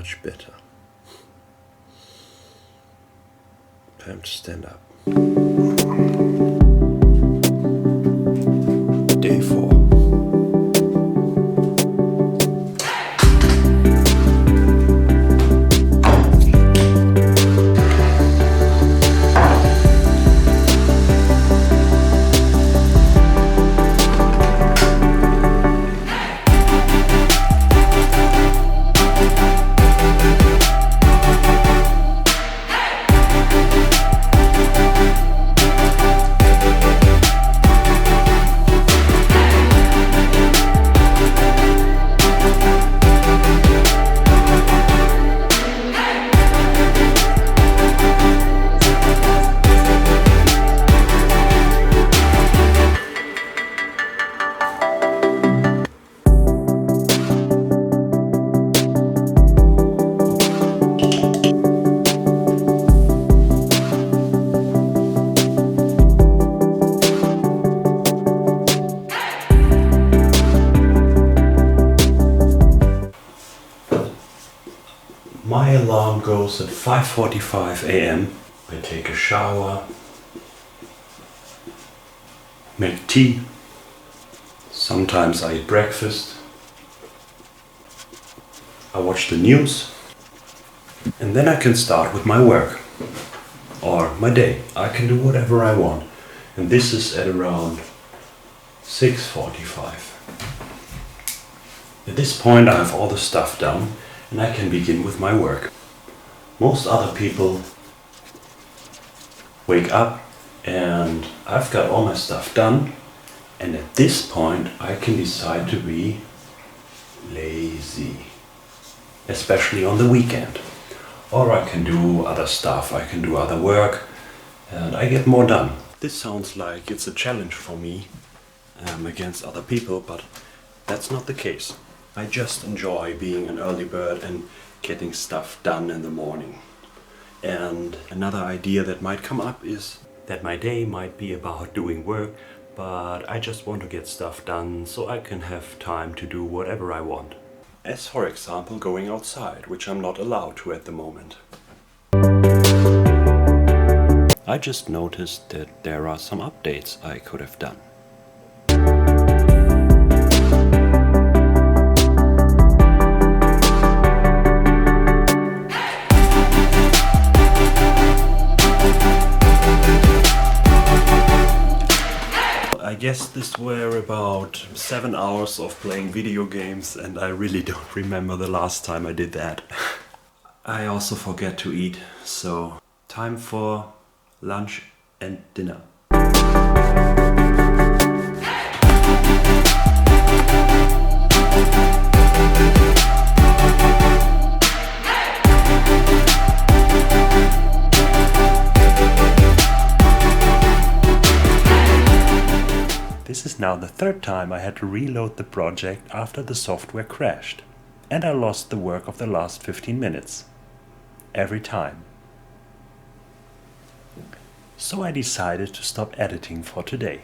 much better. Time to stand up. Day 4. My alarm goes at 5:45 a.m. I take a shower, make tea, sometimes I eat breakfast, I watch the news, and then I can start with my work or my day. I can do whatever I want, and this is at around 6:45. At this point I have all the stuff done and I can begin with my work. Most other people wake up and I've got all my stuff done, and at this point I can decide to be lazy, especially on the weekend. Or I can do other stuff, I can do other work, and I get more done. This sounds like it's a challenge for me against other people, but that's not the case. I just enjoy being an early bird and getting stuff done in the morning. And another idea that might come up is that my day might be about doing work, but I just want to get stuff done so I can have time to do whatever I want. As for example, going outside, which I'm not allowed to at the moment. I just noticed that there are some updates I could have done. I guess this were about 7 hours of playing video games, and I really don't remember the last time I did that. I also forget to eat, so time for lunch and dinner. This is now the third time I had to reload the project after the software crashed, and I lost the work of the last 15 minutes. Every time. So I decided to stop editing for today.